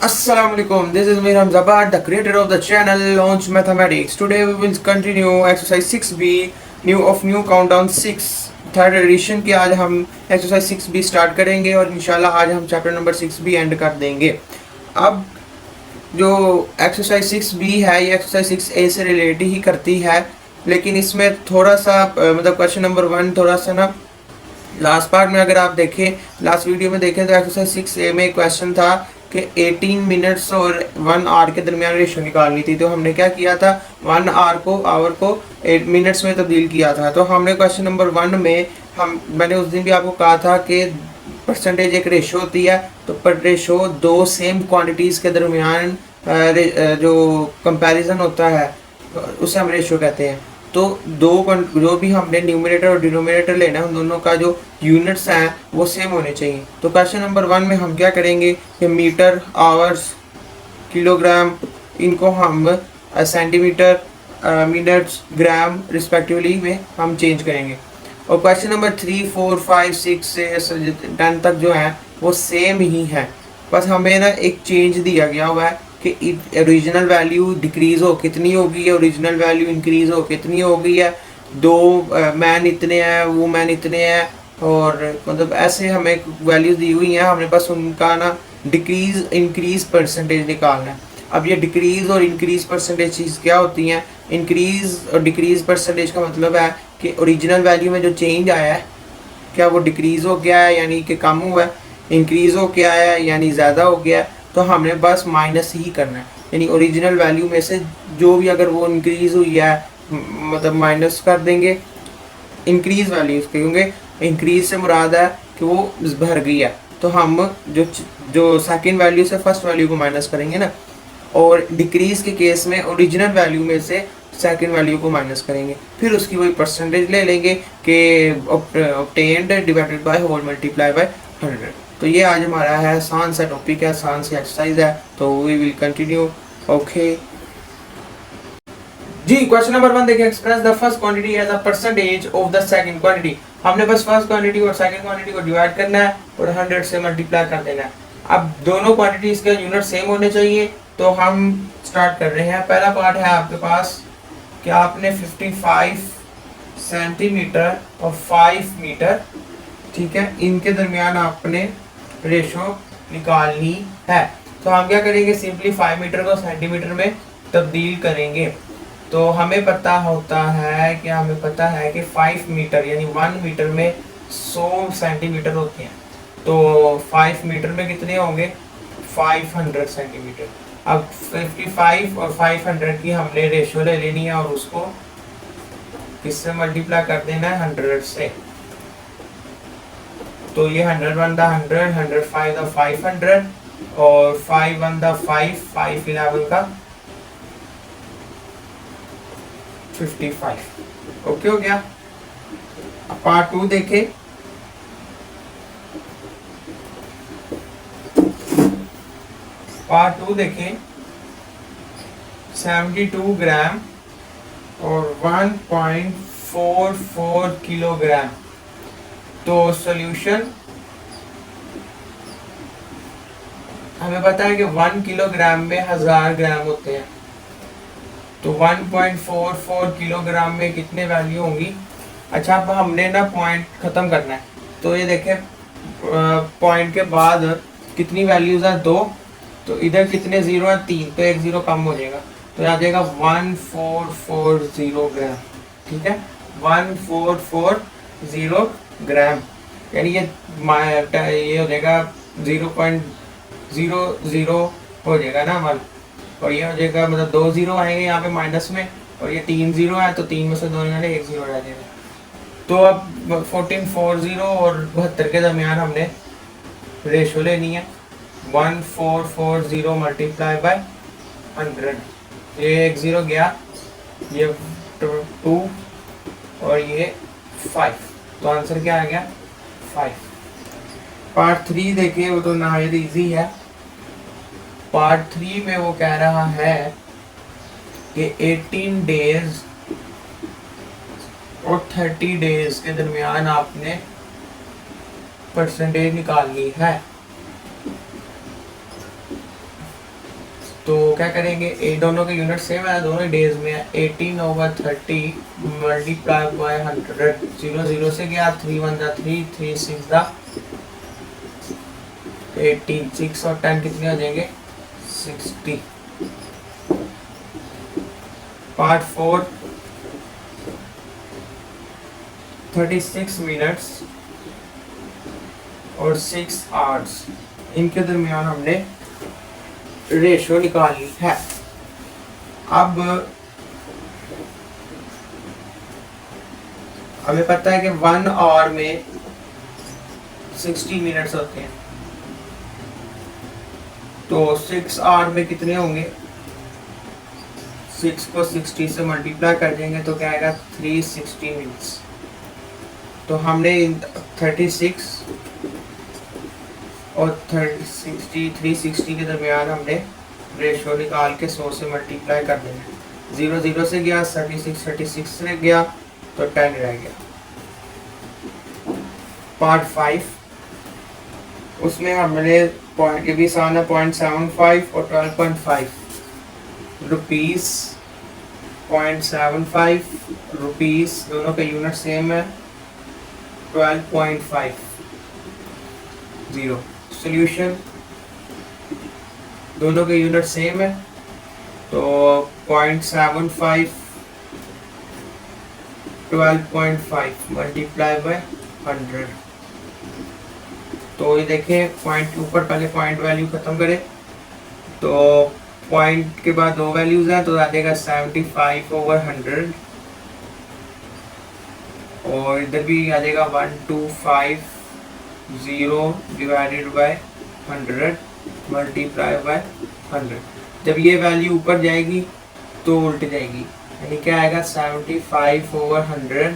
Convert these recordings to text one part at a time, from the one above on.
Assalamualaikum. This is Mir Hamzabad, the creator of the channel Launch Mathematics. Today we will continue exercise 6b, new countdown 6 third edition की। आज हम exercise 6b start करेंगे और इंशाल्लाह आज हम chapter number 6b and कर देंगे। अब जो एक्सरसाइज 6b है ये एक्सरसाइज 6a से रिलेट ही करती है, लेकिन इसमें थोड़ा सा मतलब क्वेश्चन नंबर 1 थोड़ा सा ना लास्ट पार्ट में अगर आप देखें, लास्ट वीडियो में देखें तो एक्सरसाइज 6a में एक क्वेश्चन था कि 18 मिनट्स और 1 आवर के दरमियान रेशो निकालनी थी। तो हमने क्या किया था, 1 आवर को 8 मिनट्स में तब्दील किया था। तो हमने क्वेश्चन नंबर 1 में मैंने उस दिन भी आपको कहा था कि परसेंटेज एक रेशो होती है, तो पर रेशो दो सेम क्वांटिटीज़ के दरमियान जो कंपैरिजन होता है उसे हम रेशो कहते हैं। तो जो भी हमने न्यूमरेटर और डिनोमिनेटर लेना है उन दोनों का जो यूनिट्स हैं वो सेम होने चाहिए। तो क्वेश्चन नंबर 1 में हम क्या करेंगे कि मीटर, आवर्स, किलोग्राम इनको हम सेंटीमीटर, मिनट्स, ग्राम रिस्पेक्टिवली में हम चेंज करेंगे। और क्वेश्चन नंबर 3, 4, 5, 6 से 10 तक जो है वो सेम ही है, बस हमें ना एक चेंज दिया गया हुआ है कि ओरिजिनल वैल्यू डिक्रीज़ हो कितनी होगी है, ओरिजिनल वैल्यू इंक्रीज़ हो कितनी होगी है। दो मैन इतने हैं, वो मैन इतने हैं, और मतलब ऐसे हमें वैल्यूज़ दी हुई हैं, हमने बस उनका ना डिक्रीज़ इंक्रीज़ परसेंटेज निकालना है। अब ये डिक्रीज़ और इंक्रीज़ परसेंटेज चीज़ क्या होती हैं? इंक्रीज़ और डिक्रीज़ परसेंटेज का मतलब है कि ओरिजिनल वैल्यू में जो चेंज आया है क्या वो डिक्रीज़ हो गया है यानी कि कम हुआ है, इंक्रीज़ हो गया है यानी ज़्यादा हो गया है। तो हमने बस माइनस ही करना है, यानी ओरिजिनल वैल्यू में से जो भी अगर वो इंक्रीज़ हुई है मतलब माइनस कर देंगे इंक्रीज़ वैल्यूज़ के, क्योंकि इंक्रीज़ से मुराद है कि वो भर गई है। तो हम जो सेकंड वैल्यू से फर्स्ट वैल्यू को माइनस करेंगे ना, और डिक्रीज़ के केस में ओरिजिनल वैल्यू में से सेकंड वैल्यू को माइनस करेंगे, फिर उसकी वही परसेंटेज ले लेंगे कि obtained divided by whole multiply by 100। तो ये आज हमारा है आसान सा टॉपिक है, आसान सी एक्सरसाइज है, तो वी विल कंटिन्यू। ओके जी, क्वेश्चन नंबर 1 देखिए, express the first quantity as a percentage of the second quantity. हमने बस फर्स्ट क्वांटिटी और सेकंड क्वांटिटी को डिवाइड करना है और 100 से मल्टीप्लाई कर देना है। अब दोनों क्वांटिटीज के यूनिट सेम होने चाहिए, तो हम स्टार्ट कर रहे हैं। पहला पार्ट है आपके पास कि आपने 55 सेंटीमीटर और 5 मीटर, ठीक है, इनके दरमियान आपने रेशो निकालनी है। तो हम क्या करेंगे, सिंपली 5 मीटर को सेंटीमीटर में तब्दील करेंगे। तो हमें पता है कि 5 मीटर यानी 1 मीटर में 100 सेंटीमीटर होते हैं। तो 5 मीटर में कितने होंगे, 500 सेंटीमीटर। अब 55 और 500 की हमने रेशो ले लेनी है और उसको किससे मल्टीप्लाई कर देना है, 100 से। तो ये 100 1 दा 100, 105 दा 500 और 5 1 दा 5, 5 11 का 55। ओके हो गया। अब पार्ट 2 देखें। पार्ट 2 देखें, 72 ग्राम और 1.44 किलोग्राम। तो सॉल्यूशन हमें पता है कि 1 किलोग्राम में 1000 ग्राम होते हैं, तो 1.44 किलोग्राम में कितने वैल्यू होंगी। अच्छा, अब हमने ना पॉइंट ख़त्म करना है, तो ये देखें पॉइंट के बाद कितनी वैल्यूज़ हैं, 2, तो इधर कितने ज़ीरो हैं, 3, तो एक ज़ीरो कम हो जाएगा, तो आ जाएगा 1440 ग्राम। ठीक है, 1440 ग्राम, यानी ये हो जाएगा 0.00 हो जाएगा ना 1, और ये हो जाएगा मतलब 2 ज़ीरो आएंगे यहाँ पे माइनस में, और ये 3 ज़ीरो है तो 3 में से 2 निकाले 1 ज़ीरो रह जाएगा। तो अब 1440 और 72 के दरमियान हमने रेशो लेनी है। 1440 मल्टीप्लाई बाय 100, ये 1 ज़ीरो गया, ये 2 और ये 5, तो आंसर क्या आ गया, 5। पार्ट 3 देखिए, वो तो नहायत इजी है। पार्ट 3 में वो कह रहा है कि 18 डेज और 30 डेज के दरमियान आपने परसेंटेज निकालनी है। तो क्या करेंगे, ए दोनों के यूनिट सेम है, दोनों डेज में है। 18/30 मल्टीप्लाई बाय 100, 0 0 से गया, 3 1 दा 3, 3 6 दा 18, 6 और 10 कितने हो जाएंगे 60। पार्ट 4 36 मिनट्स और 6 आवर्स, इनके दरमियान हमने रेशो निकाली है। अब हमें पता है कि 1 आवर में 60 मिनट्स होते हैं, तो 6 आवर में कितने होंगे, 6 को 60 से मल्टीप्लाई कर देंगे तो क्या आएगा 360 मिनट्स। तो हमने 36 और 360 के दरमियान हमने रेशो निकाल के 100 से मल्टीप्लाई कर देंगे। 0 0 से गया, 36 से गया तो 10 रह गया। पार्ट 5 उसमें हमने पॉइंट के भी आसान है, 0.75 और 12.5 रुपीस। 0.75 रुपीस, दोनों का यूनिट सेम है। 12.50 सोल्यूशन, दोनों के यूनिट सेम है, तो 0.75 12.5 मल्टीप्लाई बाय 100। तो ये देखें, पॉइंट के ऊपर पहले पॉइंट वैल्यू खत्म करें, तो पॉइंट के बाद 2 वैल्यूज हैं, तो आ जाएगा 75/100 और इधर भी आ जाएगा 1250 डिवाइडेड बाय 100 मल्टीप्लाई बाय 100। जब ये वैल्यू ऊपर जाएगी तो उल्ट जाएगी, यानी क्या आएगा 75/100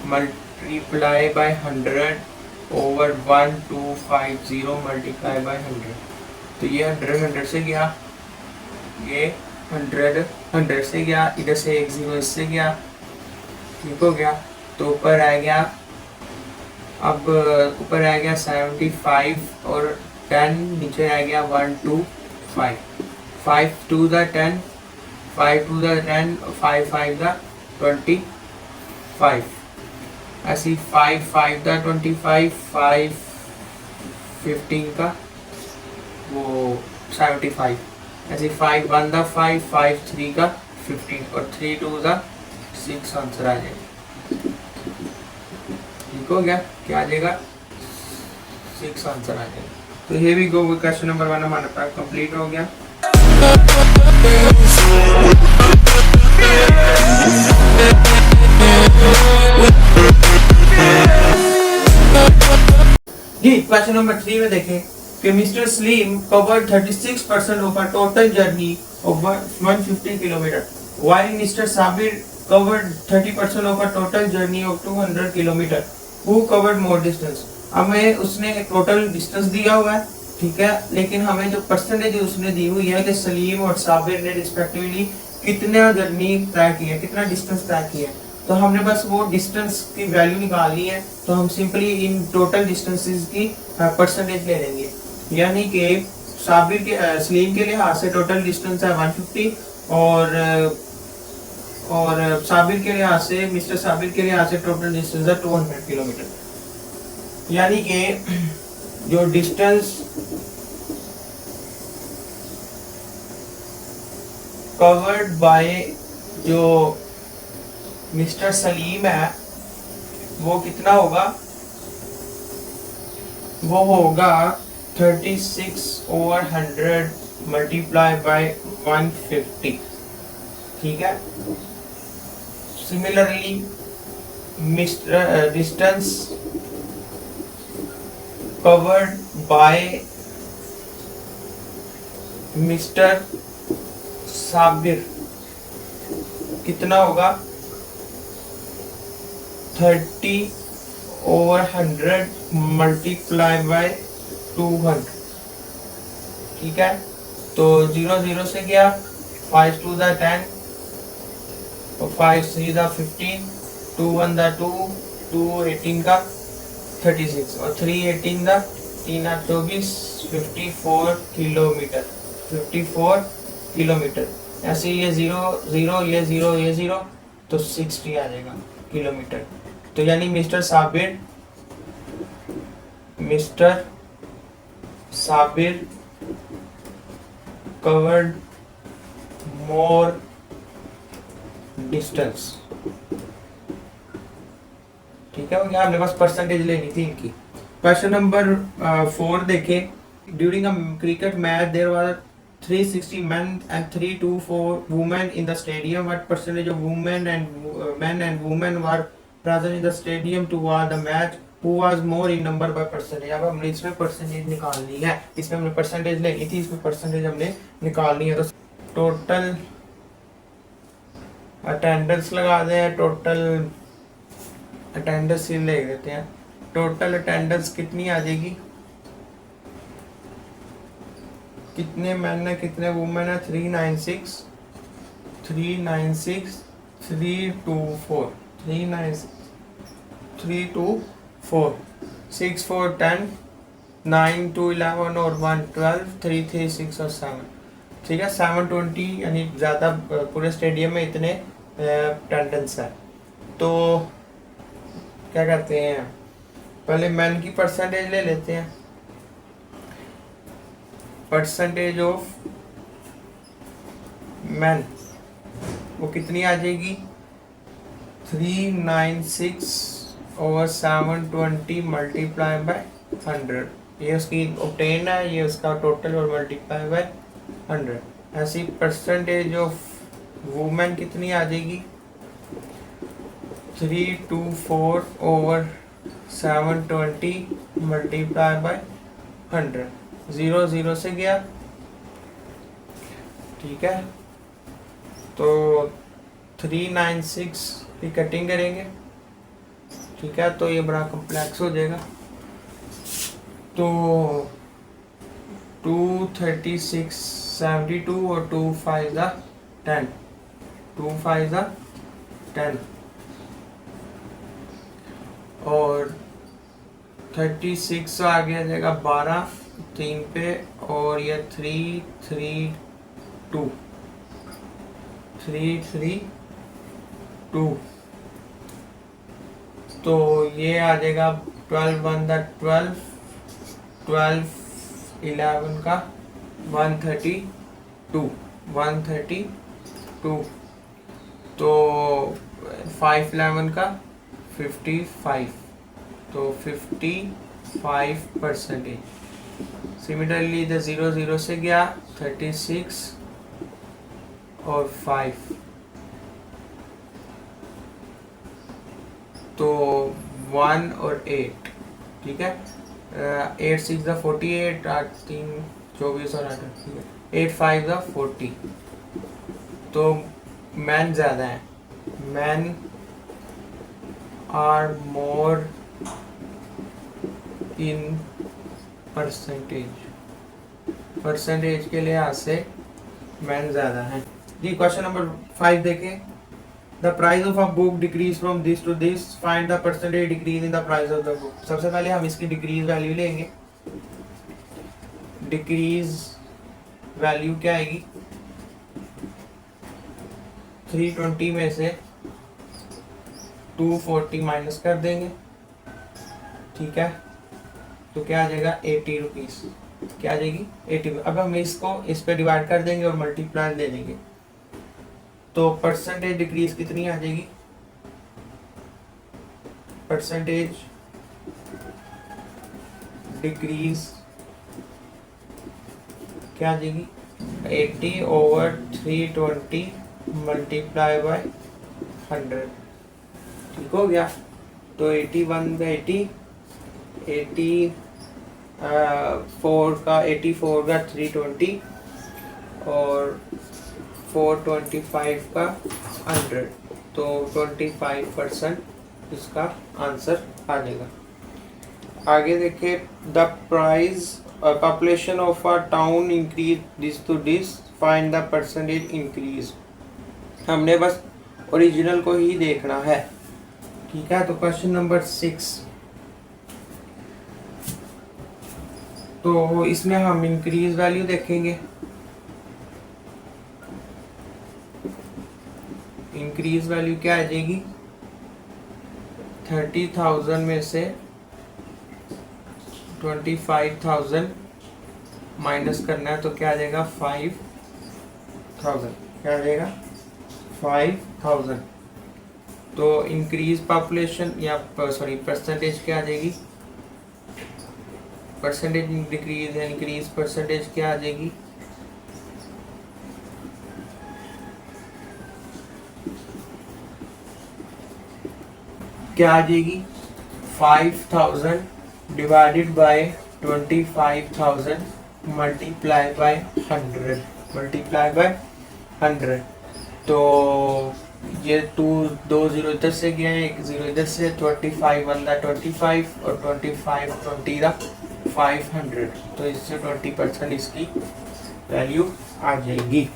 multiply by 100 over 1250 multiply by 100। तो ये 100 से गया, ये 100 से गया, इधर से एक 0 इससे गया, ठीक हो गया। तो ऊपर आ गया, अब ऊपर आ गया 75 और 10, नीचे आ गया 125। 5 2 दा 10, 5 2 दा 10, 5 5 दा 25, ऐसी 5 5 दा 25, 5 15 का वो 75, ऐसे 5 1 दा 5, 5 3 का 15 और 3 2 दा 6 आंसर आ जाएगा। ठीक हो गया, क्या आ जाएगा 6 आंसर आ जाएगा। तो here we go, question number 1 हमारा कंप्लीट हो गया। जी क्वेश्चन नंबर 3 में देखें कि mister slim covered 36% of a total journey of 150 kilometre, while mister Sabir covered 30% of a total journey of 200 kilometre, who covered more distance। हमें उसने टोटल डिस्टेंस दिया हुआ है, ठीक है, लेकिन हमें जो परसेंटेज उसने दी हुई है कि सलीम और साबिर ने रिस्पेक्टिवली कितना जर्नी तय किया, कितना डिस्टेंस तय किया, तो हमने बस वो डिस्टेंस की वैल्यू निकालनी है। तो हम सिंपली इन टोटल डिस्टेंसेस की परसेंटेज ले लेंगे, यानी कि साबिर के सलीम के लिहाज से टोटल डिस्टेंस है 150 और साबिर के लिहाज से, मिस्टर साबिर के लिहाज से टोटल डिस्टेंस है 200 किलोमीटर। यानी कि जो डिस्टेंस कवर्ड बाय जो मिस्टर सलीम है वो कितना होगा, वो होगा 36/100 मल्टीप्लाई बाय 150, ठीक है। Similarly mister distance covered by mister Sabir कितना होगा 30/100 मल्टीप्लाई बाय 200, ठीक है। तो 0 0 से गया, 5 2 दा 10 और 5 3 दा 15, 2 1 दा 2, 2 18 का 36 और 3 18 दा 3 8 24 54 किलोमीटर। 54 किलोमीटर। ऐसे ये 0 0 ये 0 ये 0 तो 60 आ जाएगा किलोमीटर। तो यानी मिस्टर साबिर कवर्ड मोर डिस्टेंस। ठीक है, यहाँ हमने बस परसेंटेज लेनी थी इनकी। क्वेश्चन नंबर 4 देखें। During a cricket match there were 360 men and 324 women in the stadium. What percentage of women and women were present in the stadium to watch the match? Who was more in number by percentage? अब हमने इसमें percentage निकालनी है, इसमें हमने percentage लेनी थी, इसमें परसेंटेज हमने निकालनी है। तो टोटल अटेंडेंस लगा दें, टोटल अटेंडेंस ले देते हैं। टोटल अटेंडेंस कितनी आ जाएगी, कितने मैन है कितने वुमेन है, 396 396 324 396 324 6 4 10 9 2 11 और 1 12 3 3 6 और 7। ठीक है, 720 यानी ज़्यादा पूरे स्टेडियम में इतने अटेंडेंस है। तो क्या करते हैं, पहले मैन की परसेंटेज ले लेते हैं। परसेंटेज ऑफ मैन वो कितनी आ जाएगी, 396 ओवर 720 मल्टीप्लाई बाय 100। ये उसकी ऑब्टेन है, ये उसका टोटल और मल्टीप्लाई बाय 100। ऐसी परसेंटेज ऑफ वुमेन कितनी आ जाएगी, 324 ओवर 720 मल्टीप्लाई बाय 100। 0 0 से गया। ठीक है, तो 396 की कटिंग करेंगे। ठीक है, तो ये बड़ा कॉम्प्लेक्स हो जाएगा। तो 236 72 और 2 5 10 2 5 10 और 36 आ गया जाएगा 12 3 पे, और ये 3 3 2 3 3 2, तो ये आ जाएगा 12 1 12 12 11 का 132 132, तो 5 11 का 55, तो 55%। सिमिलरली इधर 0 0 से गया 36 और 5, तो 1 और 8। ठीक है, 8 6 48, 8 3 24 और 8, ठीक है, 8 5 40। तो मैन ज़्यादा है, man are more in percentage के लिहाज से मैन ज़्यादा है। जी, क्वेश्चन नंबर 5 देखें। The price of a book decrease from this to this, find the percentage decrease in the price of the book. सबसे पहले हम इसकी डिक्रीज वैल्यू लेंगे। डिक्रीज वैल्यू क्या आएगी, 320 में से 240 माइनस कर देंगे। ठीक है, तो क्या आ जाएगा 80 रुपीज़, क्या आ जाएगी 80। अब हम इसको इस पे डिवाइड कर देंगे और मल्टीप्लाई दे देंगे, तो परसेंटेज डिक्रीज कितनी आ जाएगी, परसेंटेज डिक्रीज क्या आ जाएगी 80 ओवर 320 मल्टीप्लाई बाय 100। ठीक हो गया, तो 81 का 84 का 320 और 425 का 100, तो 25% इसका आंसर आ जाएगा। आगे देखिए, the price population of a town increase this to this, find the percentage increase. हमने बस ओरिजिनल को ही देखना है। ठीक है, तो क्वेश्चन नंबर 6, तो इसमें हम इंक्रीज वैल्यू देखेंगे। इंक्रीज वैल्यू क्या आ जाएगी, 30,000 में से 25,000 माइनस करना है तो क्या आ जाएगा 5,000, क्या आ जाएगा 5,000। तो इंक्रीज पॉपुलेशन या सॉरी परसेंटेज क्या आ जाएगी, परसेंटेज डिक्रीज या इंक्रीज परसेंटेज क्या आ जाएगी, क्या आ जाएगी 5,000 divided by 25,000 multiply by 100, multiply by 100। तो ये 2 जीरो इधर से गया है, 1 जीरो इधर से, 25 बंदा 25 और 25 20 का 500, तो इससे 20% इसकी वैल्यू आ जाएगी।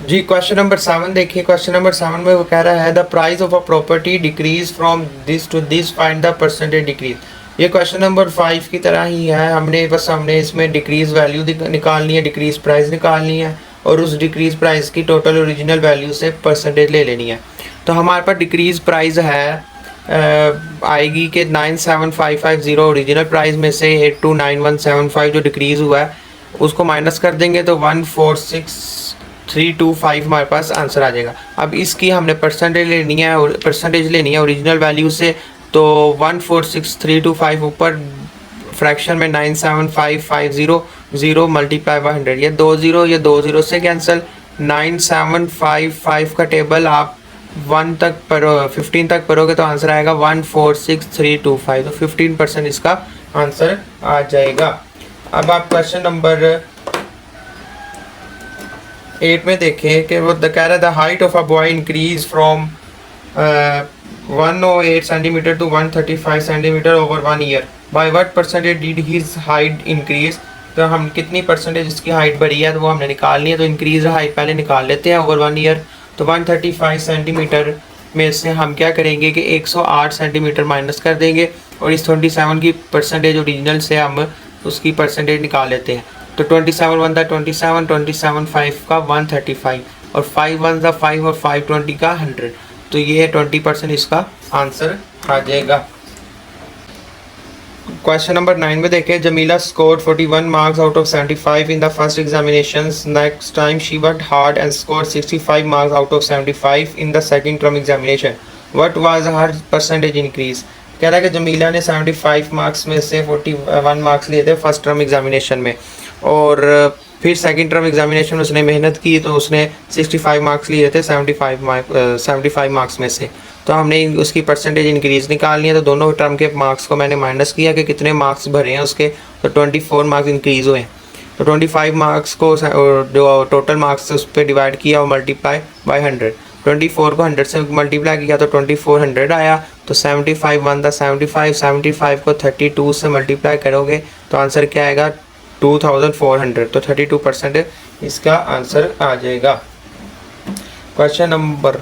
जी क्वेश्चन नंबर 7 देखिए। क्वेश्चन नंबर 7 में वो कह रहा है the price of a property decrease from this to this, find the percentage decrease. ये क्वेश्चन नंबर 5 की तरह ही है, हमने इसमें डिक्रीज वैल्यू निकालनी है, डिक्रीज प्राइस निकालनी है और उस डिक्रीज प्राइस की टोटल ओरिजिनल वैल्यू से परसेंटेज ले लेनी है। तो हमारे पास डिक्रीज प्राइस है आएगी कि 97,550 ओरिजिनल प्राइस में से 829175 जो डिक्रीज हुआ है उसको माइनस कर देंगे तो 146,325 हमारे पास आंसर आ जाएगा। अब इसकी हमने परसेंटेज लेनी है ओरिजिनल वैल्यू से, तो 146,325 ऊपर फ्रैक्शन में 97,550 मल्टीप्लाई बाय 100, ये 2 जीरो से कैंसिल, 9755 का टेबल आप 1 तक 15 तक पढ़ोगे तो आंसर आएगा 146,325, तो 15% इसका आंसर आ जाएगा। अब आप क्वेश्चन नंबर 8 में देखें कि वो कह रहा है the height of a boy increase from 108 centimetre to 135 centimetre over 1 year, by what percentage did his height increase. तो हम कितनी परसेंटेज इसकी हाइट बढ़ी है तो वो हमने निकालनी है, तो इंक्रीज हाइट पहले निकाल लेते हैं ओवर 1 ईयर। तो 135 सेंटीमीटर में से हम क्या करेंगे कि 108 सेंटीमीटर माइनस कर देंगे और इस 27 की परसेंटेज ओरिजिनल से हम उसकी परसेंटेज निकाल लेते हैं। तो 27 बनता है 27, 27 5 का 135 और 5 बनता 5 और 5 20 का 100, तो ये 20% इसका आंसर आ जाएगा। क्वेश्चन नंबर 9 में देखें Jamila scored 41 marks out of 75 in the first examinations, next time she worked hard and scored 65 marks out of 75 in the second term examination, what was her percentage increase. कह रहा है कि जमीला ने 75 marks में से 41 marks लिए थे फर्स्ट टर्म एग्जामिनेशन में और फिर सेकंड टर्म एग्जामिनेशन में उसने मेहनत की तो उसने 65 मार्क्स लिए थे 75 मार्क्स में से, तो हमने उसकी परसेंटेज इंक्रीज निकालनी है। तो दोनों टर्म के मार्क्स को मैंने माइनस किया कि कितने मार्क्स भरे हैं उसके, तो 24 मार्क्स इंक्रीज़ हुए। तो 25 मार्क्स को जो टोटल मार्क्स उस पर डिवाइड किया और मल्टीप्लाई बाय 100, 24 को 100 से मल्टीप्लाई किया तो 2400 आया। तो 75 बनता 75 को 32 से मल्टीप्लाई करोगे तो आंसर क्या आएगा 2400, तो 32% इसका आंसर आ जाएगा। क्वेश्चन नंबर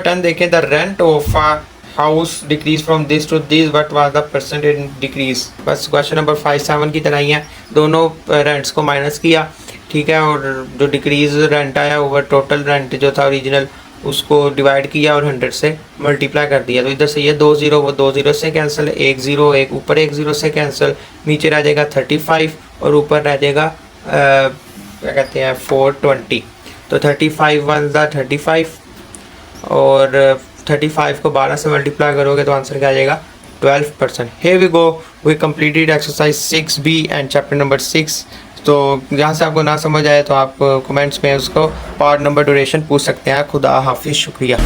10 देखें the rent of a house decrease from this to this, what was the percentage decrease. बस क्वेश्चन नंबर 5 7 की तरह ही है, दोनों रेंट्स को माइनस किया, ठीक है, और जो डिक्रीज रेंट आया ओवर टोटल रेंट जो था ओरिजिनल उसको डिवाइड किया और 100 से मल्टीप्लाई कर दिया। तो इधर से ये 2 जीरो वो 2 जीरो से कैंसिल, 1 जीरो एक ऊपर 1 जीरो से कैंसिल, नीचे रह जाएगा 35 और ऊपर रह जाएगा क्या कहते हैं 420। तो 35 1 35 और 35 को 12 से मल्टीप्लाई करोगे तो आंसर क्या आ जाएगा 12%। Here we go, we completed exercise 6B and chapter number 6। तो जहाँ से आपको ना समझ आए तो आप कमेंट्स में उसको पार्ट नंबर ड्यूरेशन पूछ सकते हैं। खुदा हाफिज़, शुक्रिया।